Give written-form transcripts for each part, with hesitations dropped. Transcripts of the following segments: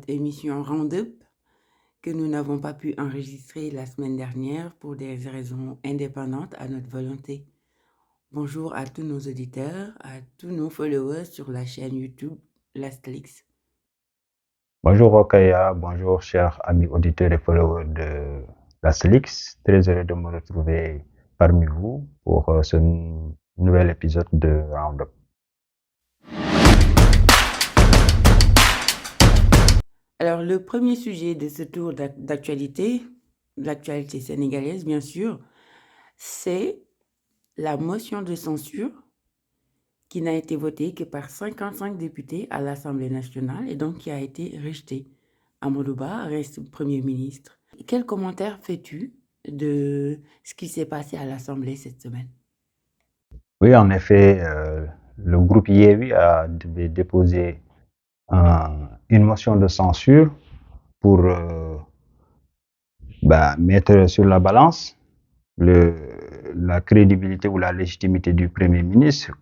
notre émission Roundup que nous n'avons pas pu enregistrer la semaine dernière pour des raisons indépendantes à notre volonté. Bonjour à tous nos auditeurs, à tous nos followers sur la chaîne YouTube L'Astélix. Bonjour Okaya, bonjour chers amis auditeurs et followers de l'Astélix. Très heureux de me retrouver parmi vous pour ce nouvel épisode de Roundup. Alors, le premier sujet de ce tour d'actualité, l'actualité sénégalaise bien sûr, c'est la motion de censure qui n'a été votée que par 55 députés à l'Assemblée nationale et donc qui a été rejetée. Amadou Ba reste Premier ministre. Quel commentaire fais-tu de ce qui s'est passé à l'Assemblée cette semaine? Oui, en effet, le groupe Yewwi a déposé une motion de censure pour mettre sur la balance la crédibilité ou la légitimité du Premier ministre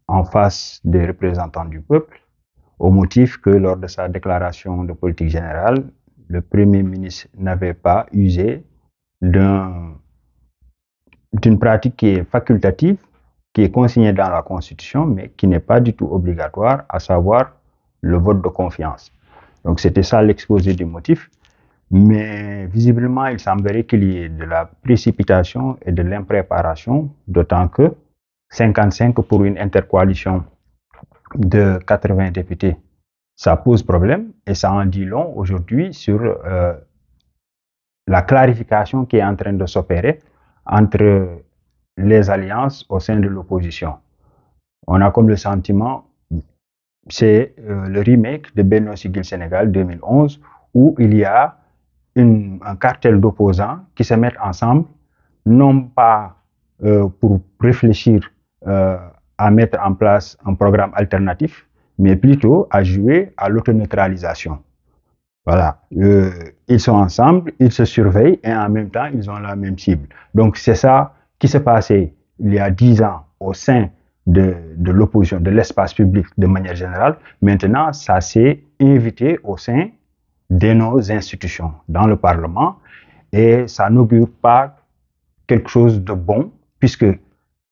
en face des représentants du peuple, au motif que lors de sa déclaration de politique générale, le Premier ministre n'avait pas usé d'une pratique qui est facultative, qui est consignée dans la Constitution, mais qui n'est pas du tout obligatoire, à savoir le vote de confiance. Donc c'était ça l'exposé du motif, mais visiblement il semblerait qu'il y ait de la précipitation et de l'impréparation, d'autant que 55 pour une intercoalition de 80 députés, ça pose problème et ça en dit long aujourd'hui sur la clarification qui est en train de s'opérer entre les alliances au sein de l'opposition. On a comme le sentiment, c'est le remake de Benno Siggil Sénégal 2011, où il y a un cartel d'opposants qui se mettent ensemble, non pas pour réfléchir à mettre en place un programme alternatif, mais plutôt à jouer à l'autoneutralisation. Voilà, ils sont ensemble, ils se surveillent et en même temps, ils ont la même cible. Donc c'est ça qui s'est passé il y a 10 ans au sein de l'opposition, de l'espace public de manière générale. Maintenant, ça s'est invité au sein de nos institutions, dans le Parlement, et ça n'augure pas quelque chose de bon, puisque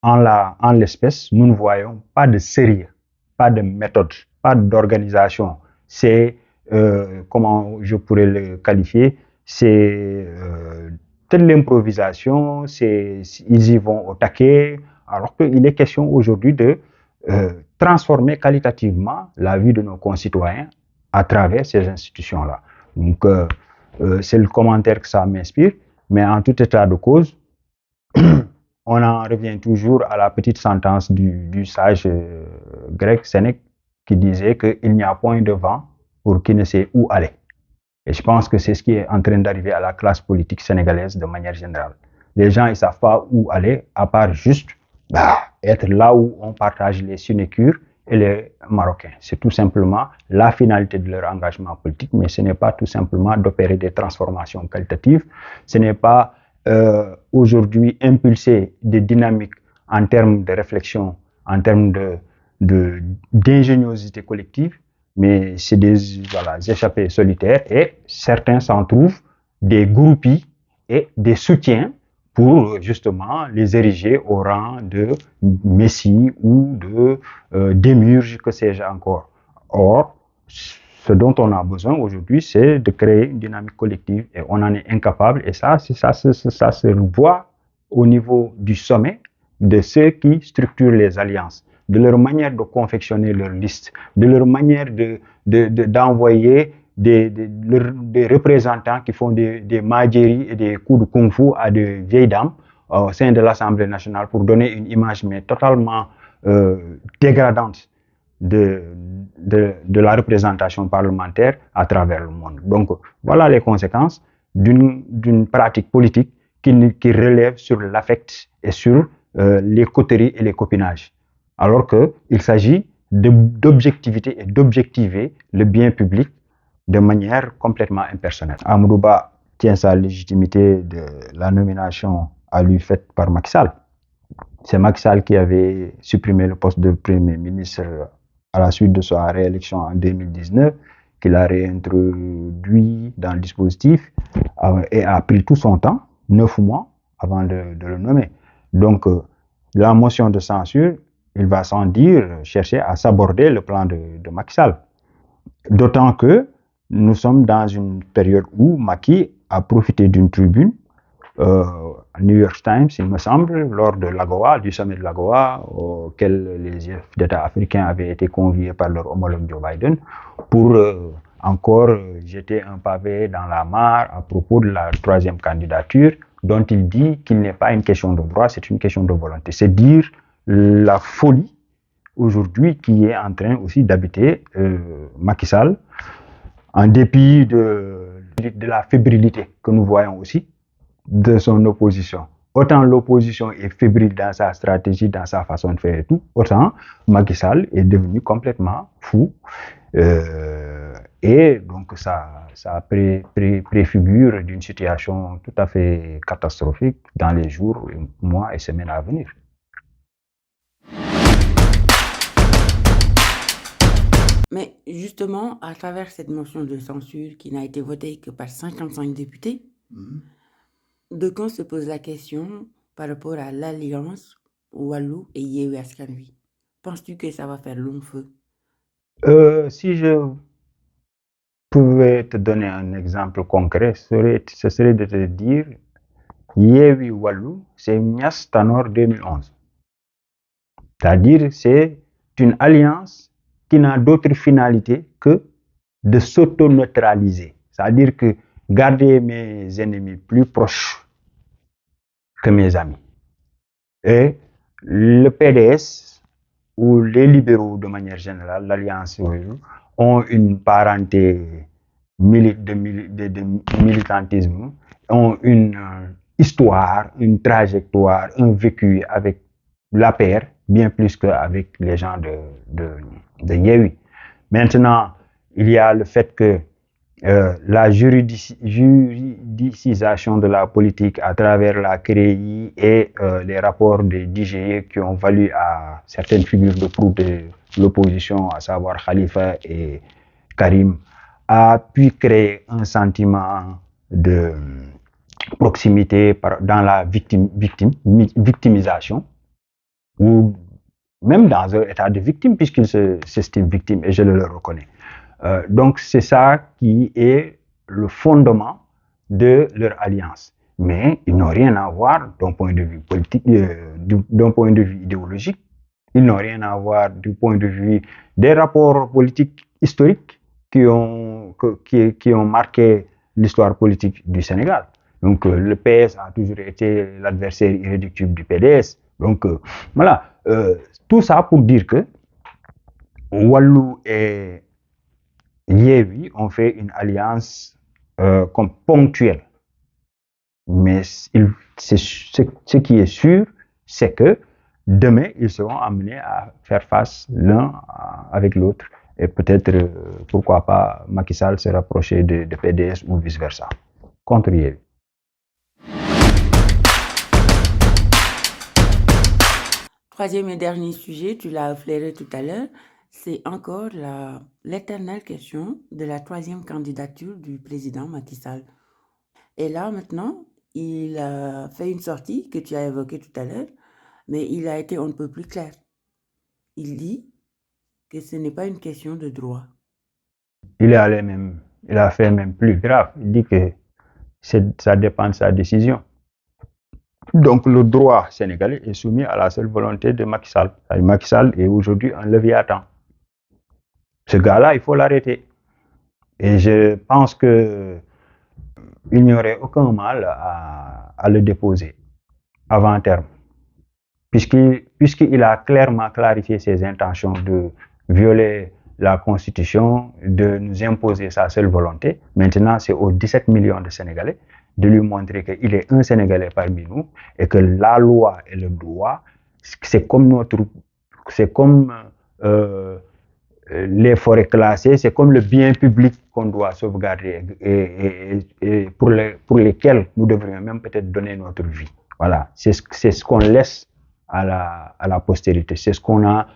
en l'espèce, nous ne voyons pas de sérieux, pas de méthode, pas d'organisation. C'est, comment je pourrais le qualifier, c'est de l'improvisation, ils y vont au taquet, alors qu'il est question aujourd'hui de transformer qualitativement la vie de nos concitoyens à travers ces institutions-là. Donc, c'est le commentaire que ça m'inspire, mais en tout état de cause, on en revient toujours à la petite sentence du sage grec Sénèque qui disait qu'il n'y a point de vent pour qui ne sait où aller. Et je pense que c'est ce qui est en train d'arriver à la classe politique sénégalaise de manière générale. Les gens, ils ne savent pas où aller, à part juste être là où on partage les sinécures et les Marocains. C'est tout simplement la finalité de leur engagement politique, mais ce n'est pas tout simplement d'opérer des transformations qualitatives. Ce n'est pas aujourd'hui impulser des dynamiques en termes de réflexion, en termes d'ingéniosité collective, mais c'est des échappées solitaires et certains s'en trouvent des groupies et des soutiens pour justement les ériger au rang de messie ou de démiurge, que sais-je encore. Or, ce dont on a besoin aujourd'hui, c'est de créer une dynamique collective et on en est incapable. Et ça se voit au niveau du sommet de ceux qui structurent les alliances, de leur manière de confectionner leurs listes, de leur manière d'envoyer des représentants qui font des madjéries et des coups de kung-fu à des vieilles dames au sein de l'Assemblée nationale pour donner une image mais totalement dégradante de la représentation parlementaire à travers le monde. Donc voilà les conséquences d'une pratique politique qui relève sur l'affect et sur les coteries et les copinages. Alors qu'il s'agit d'objectivité et d'objectiver le bien public de manière complètement impersonnelle. Amadou Ba tient sa légitimité de la nomination à lui faite par Macky Sall. C'est Macky Sall qui avait supprimé le poste de Premier ministre à la suite de sa réélection en 2019 qu'il a réintroduit dans le dispositif et a pris tout son temps, 9 mois, avant de le nommer. Donc, la motion de censure, il va sans dire chercher à s'aborder le plan de Macky Sall. D'autant que nous sommes dans une période où Macky a profité d'une tribune, New York Times, il me semble, lors de l'AGOA, du sommet de l'AGOA, auquel les chefs d'État africains avaient été conviés par leur homologue Joe Biden, pour encore jeter un pavé dans la mare à propos de la troisième candidature, dont il dit qu'il n'est pas une question de droit, c'est une question de volonté. C'est dire la folie aujourd'hui qui est en train aussi d'habiter Macky Sall, en dépit de la fébrilité que nous voyons aussi de son opposition. Autant l'opposition est fébrile dans sa stratégie, dans sa façon de faire et tout, autant Macky Sall est devenu complètement fou. Et donc ça préfigure d'une situation tout à fait catastrophique dans les jours, mois et semaines à venir. Mais justement, à travers cette motion de censure qui n'a été votée que par 55 députés, de quand se pose la question par rapport à l'alliance Wallu et Yewwi Askan Wi. Penses-tu que ça va faire long feu? Si je pouvais te donner un exemple concret, ce serait de te dire Yewwi Wallu, c'est Niass Tanor 2011. C'est-à-dire, c'est une alliance qui n'a d'autre finalité que de s'auto-neutraliser. C'est-à-dire que garder mes ennemis plus proches que mes amis. Et le PDS ou les libéraux de manière générale, l'Alliance, ont une parenté de militantisme, ont une histoire, une trajectoire, un vécu avec l'APR, bien plus qu'avec les gens de Yewwi. Maintenant, il y a le fait que la juridicisation de la politique à travers la CREI et les rapports des DGE qui ont valu à certaines figures de proue de l'opposition, à savoir Khalifa et Karim, a pu créer un sentiment de proximité dans la victimisation, ou même dans un état de victime, puisqu'ils s'estiment victimes, et je le reconnais. Donc c'est ça qui est le fondement de leur alliance. Mais ils n'ont rien à voir d'un point de vue politique, d'un point de vue idéologique. Ils n'ont rien à voir du point de vue des rapports politiques historiques qui ont marqué l'histoire politique du Sénégal. Donc le PS a toujours été l'adversaire irréductible du PDS. Donc voilà, tout ça pour dire que Wallu et Yewwi ont fait une alliance comme ponctuelle. Mais ce qui est sûr, c'est que demain, ils seront amenés à faire face l'un avec l'autre. Et peut-être, pourquoi pas, Macky Sall se rapprocher de PDS ou vice-versa, contre Yewwi. Troisième et dernier sujet, tu l'as flairé tout à l'heure, c'est encore l'éternelle question de la troisième candidature du président Macky Sall. Et là, maintenant, il a fait une sortie que tu as évoquée tout à l'heure, mais il a été on ne peut plus clair. Il dit que ce n'est pas une question de droit. Il a fait même plus grave. Il dit que ça dépend de sa décision. Donc le droit sénégalais est soumis à la seule volonté de Macky Sall. Macky Sall est aujourd'hui un Léviathan. Ce gars-là, il faut l'arrêter. Et je pense qu'il n'y aurait aucun mal à le déposer avant terme. Puisqu'il a clairement clarifié ses intentions de violer la Constitution, de nous imposer sa seule volonté. Maintenant, c'est aux 17 millions de Sénégalais de lui montrer qu'il est un Sénégalais parmi nous et que la loi et le droit, c'est comme les forêts classées, c'est comme le bien public qu'on doit sauvegarder et pour lesquels nous devrions même peut-être donner notre vie. Voilà, c'est ce qu'on laisse à la postérité, c'est ce qu'on a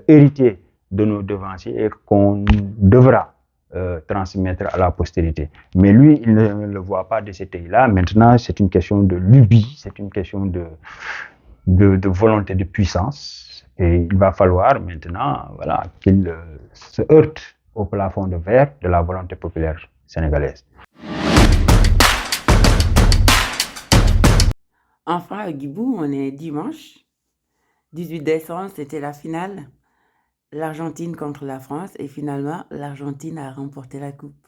hérité de nos devanciers et qu'on devra transmettre à la postérité. Mais lui, il ne le voit pas de cet œil-là. Maintenant, c'est une question de lubie, c'est une question de volonté de puissance. Et il va falloir maintenant voilà, qu'il se heurte au plafond de verre de la volonté populaire sénégalaise. Enfin, à Guibou, on est dimanche. 18 décembre, c'était la finale. L'Argentine contre la France. Et finalement, l'Argentine a remporté la coupe.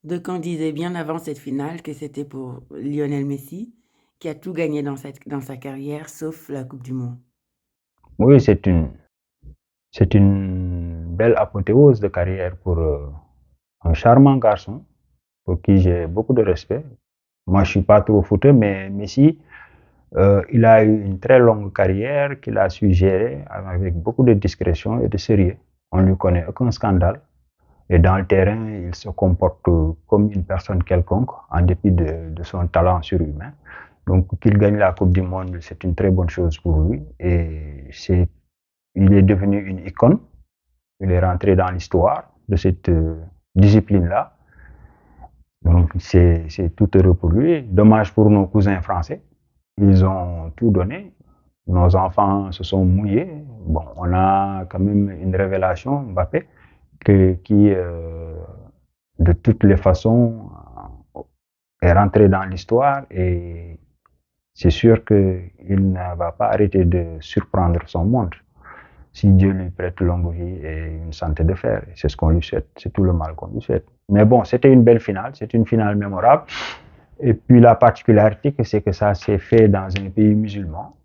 Donc on disait bien avant cette finale que c'était pour Lionel Messi, qui a tout gagné dans sa carrière, sauf la Coupe du Monde. Oui, c'est une belle apothéose de carrière pour un charmant garçon, pour qui j'ai beaucoup de respect. Moi, je suis pas trop footeux, mais Messi, il a eu une très longue carrière qu'il a su gérer avec beaucoup de discrétion et de sérieux. On ne lui connaît aucun scandale. Et dans le terrain, il se comporte comme une personne quelconque, en dépit de son talent surhumain. Donc, qu'il gagne la Coupe du Monde, c'est une très bonne chose pour lui. Et il est devenu une icône. Il est rentré dans l'histoire de cette discipline-là. Donc, c'est tout heureux pour lui. Dommage pour nos cousins français. Ils ont tout donné. Nos enfants se sont mouillés. Bon, on a quand même une révélation, Mbappé, qui, de toutes les façons, est rentré dans l'histoire et c'est sûr qu'il ne va pas arrêter de surprendre son monde. Si Dieu lui prête longue vie et une santé de fer, c'est ce qu'on lui souhaite, c'est tout le mal qu'on lui souhaite. Mais bon, c'était une belle finale, c'est une finale mémorable. Et puis la particularité, c'est que ça s'est fait dans un pays musulman.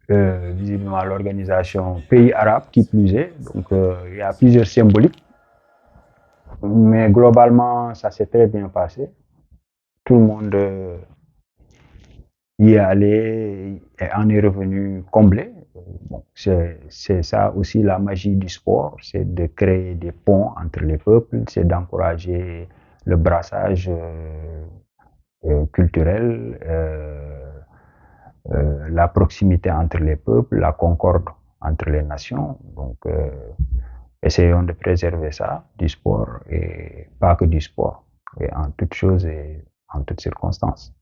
Visiblement l'organisation pays arabe qui plus est. Donc il y a plusieurs symboliques. Mais globalement, ça s'est très bien passé. Tout le monde y est allé et en est revenu comblé. Bon, c'est ça aussi la magie du sport, c'est de créer des ponts entre les peuples, c'est d'encourager le brassage culturel, la proximité entre les peuples, la concorde entre les nations. Donc, essayons de préserver ça du sport et pas que du sport, et en toutes choses et en toutes circonstances.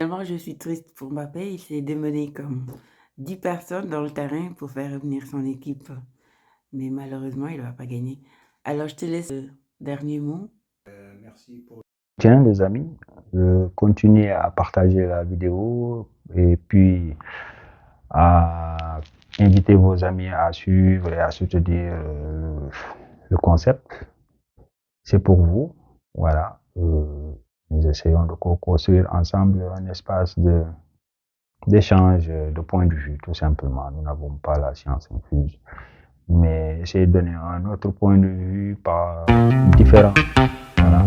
Moi, je suis triste pour Mbappé. Il s'est démené comme 10 personnes dans le terrain pour faire revenir son équipe. Mais malheureusement, il ne va pas gagner. Alors, je te laisse le dernier mot. Merci pour tiens, les amis, continuez à partager la vidéo et puis à inviter vos amis à suivre et à soutenir le concept. C'est pour vous. Voilà. Nous essayons de construire ensemble un espace d'échange de points de vue, tout simplement. Nous n'avons pas la science infuse, mais essayer de donner un autre point de vue différent, voilà,